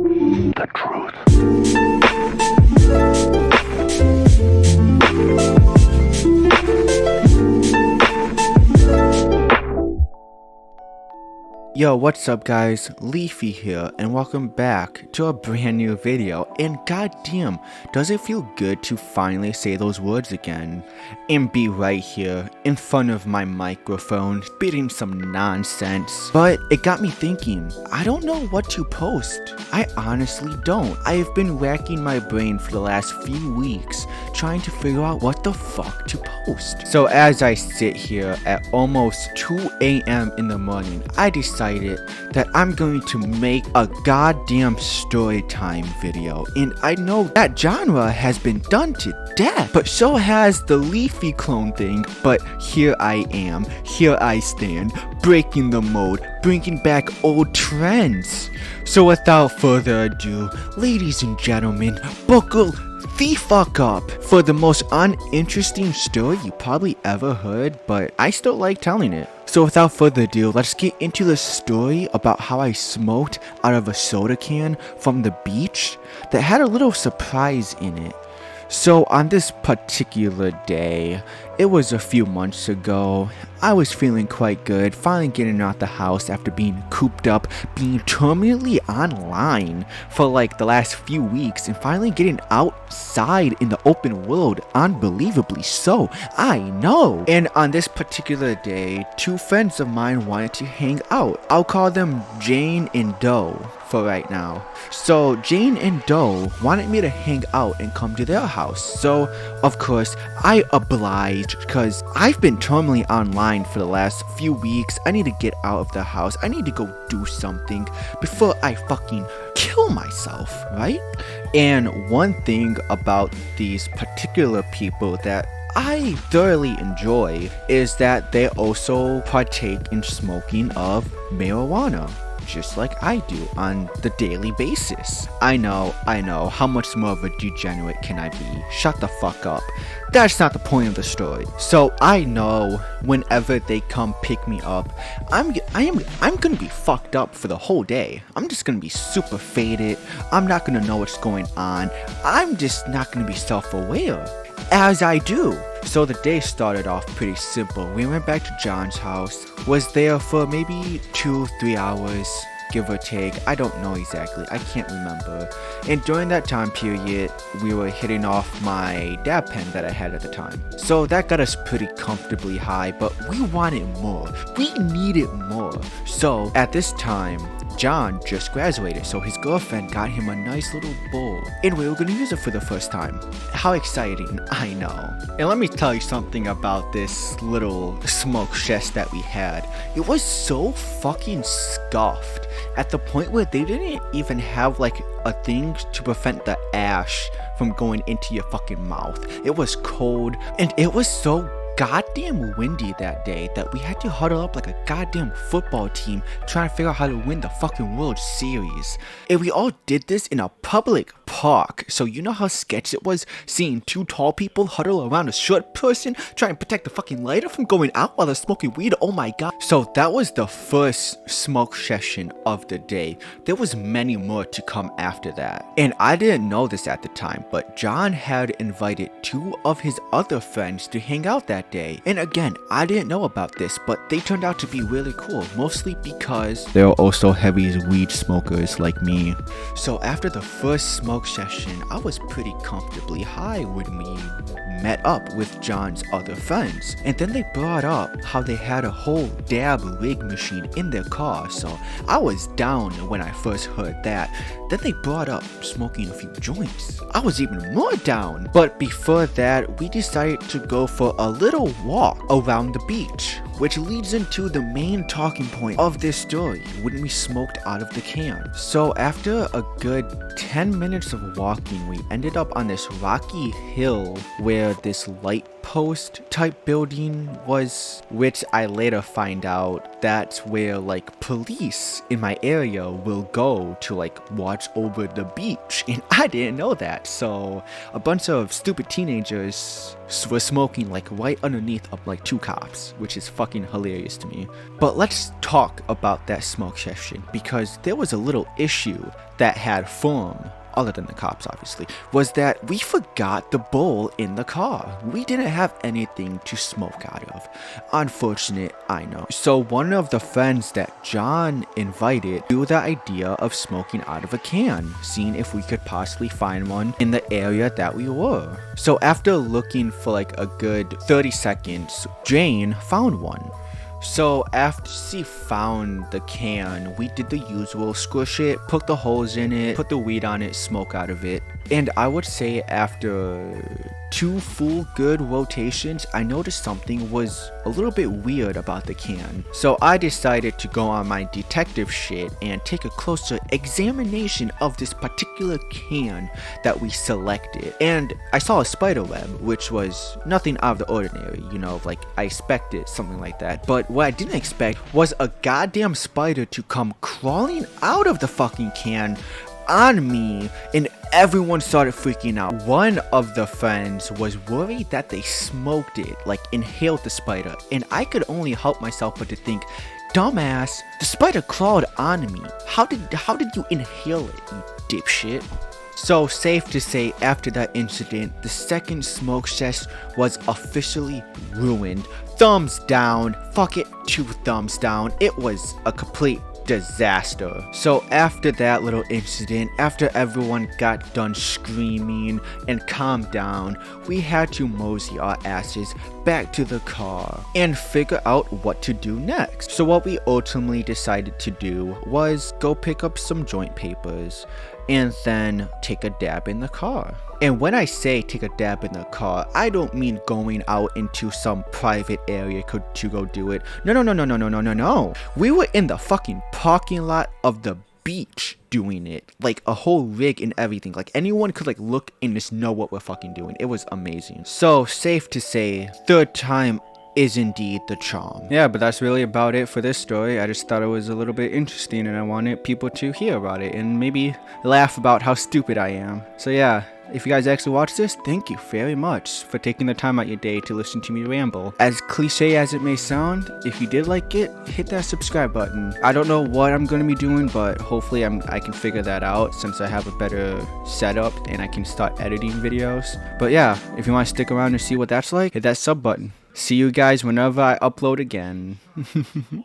The truth. Yo, what's up guys, Leafy here, and welcome back to a brand new video. And goddamn, does it feel good to finally say those words again and be right here in front of my microphone spitting some nonsense. But it got me thinking, I don't know what to post. I honestly don't. I have been racking my brain for the last few weeks trying to figure out what the fuck to post. So as I sit here at almost 2 a.m. in the morning, I decided that I'm going to make a goddamn story time video. And I know that genre has been done to death, but so has the Leafy clone thing. But here I am, here I stand, breaking the mold, bringing back old trends. So without further ado, ladies and gentlemen, buckle the fuck up for the most uninteresting story you probably ever heard, but I still like telling it. So without further ado, let's get into the story about how I smoked out of a soda can from the beach that had a little surprise in it. So on this particular day, it was a few months ago, I was feeling quite good, finally getting out the house after being cooped up, being terminally online for like the last few weeks, and finally getting outside in the open world, unbelievably so, I know. And on this particular day, two friends of mine wanted to hang out. I'll call them Jane and Doe for right now. So Jane and Doe wanted me to hang out and come to their house. So of course I obliged because I've been terminally online for the last few weeks. I need to get out of the house. I need to go do something before I fucking kill myself, right? And one thing about these particular people that I thoroughly enjoy is that they also partake in smoking of marijuana, just like I do on the daily basis. I know, how much more of a degenerate can I be? Shut the fuck up. That's not the point of the story. So I know whenever they come pick me up, I'm gonna be fucked up for the whole day. I'm just gonna be super faded. I'm not gonna know what's going on. I'm just not gonna be self-aware, as I do. So the day started off pretty simple. We went back to John's house, was there for maybe 2-3 hours, give or take. I don't know exactly, I can't remember. And during that time period, we were hitting off my dab pen that I had at the time. So that got us pretty comfortably high, but we wanted more. We needed more. So at this time, John just graduated, so his girlfriend got him a nice little bowl, and we were gonna use it for the first time. How exciting, I know. And let me tell you something about this little smoke chest that we had. It was so fucking scuffed at the point where they didn't even have like a thing to prevent the ash from going into your fucking mouth. It was cold, and it was so goddamn windy that day that we had to huddle up like a goddamn football team trying to figure out how to win the fucking World Series. And we all did this in a public park, so you know how sketch it was seeing two tall people huddle around a short person trying to protect the fucking lighter from going out while they're smoking weed. Oh my god. So that was the first smoke session of the day. There was many more to come after that. And I didn't know this at the time, but John had invited two of his other friends to hang out that day. And again, I didn't know about this, but they turned out to be really cool, mostly because they were also heavy weed smokers like me. So after the first smoke session, I was pretty comfortably high when we met up with John's other friends. And then they brought up how they had a whole dab rig machine in their car, so I was down when I first heard that. Then they brought up smoking a few joints. I was even more down. But before that, we decided to go for a little walk around the beach, which leads into the main talking point of this story, when we smoked out of the can. So after a good 10 minutes of walking, we ended up on this rocky hill where this light outpost type building was, which I later find out that's where like police in my area will go to like watch over the beach, and I didn't know that. So a bunch of stupid teenagers were smoking like right underneath of like 2 cops, which is fucking hilarious to me. But let's talk about that smoke session, because there was a little issue that had formed, other than the cops obviously, was that we forgot the bowl in the car. We didn't have anything to smoke out of. Unfortunate, I know. So one of the friends that John invited threw the idea of smoking out of a can, seeing if we could possibly find one in the area that we were. So after looking for like a good 30 seconds, Jane found one. So after she found the can, we did the usual: squish it, put the holes in it, put the weed on it, smoke out of it. And I would say after 2 full good rotations, I noticed something was a little bit weird about the can. So I decided to go on my detective shit and take a closer examination of this particular can that we selected. And I saw a spider web, which was nothing out of the ordinary, you know, like I expected something like that. But what I didn't expect was a goddamn spider to come crawling out of the fucking can on me, and everyone started freaking out. One of the friends was worried that they smoked it, like inhaled the spider, and I could only help myself but to think, dumbass, the spider crawled on me. How did you inhale it, you dipshit? So safe to say, after that incident, the second smoke sesh was officially ruined. Thumbs down. Fuck it, 2 thumbs down. It was a complete disaster. So after that little incident, after everyone got done screaming and calmed down, we had to mosey our asses back to the car and figure out what to do next. So what we ultimately decided to do was go pick up some joint papers and then take a dab in the car. And when I say take a dab in the car, I don't mean going out into some private area to go do it. No. We were in the fucking parking lot of the beach doing it, like a whole rig and everything. Like anyone could like look and just know what we're fucking doing. It was amazing. So safe to say, 3rd time is indeed the charm. Yeah, but that's really about it for this story. I just thought it was a little bit interesting and I wanted people to hear about it and maybe laugh about how stupid I am. So yeah, if you guys actually watch this, thank you very much for taking the time out your day to listen to me ramble. As cliche as it may sound, if you did like it, hit that subscribe button. I don't know what I'm going to be doing, but hopefully I can figure that out since I have a better setup and I can start editing videos. But yeah, if you want to stick around and see what that's like, hit that sub button. See you guys whenever I upload again.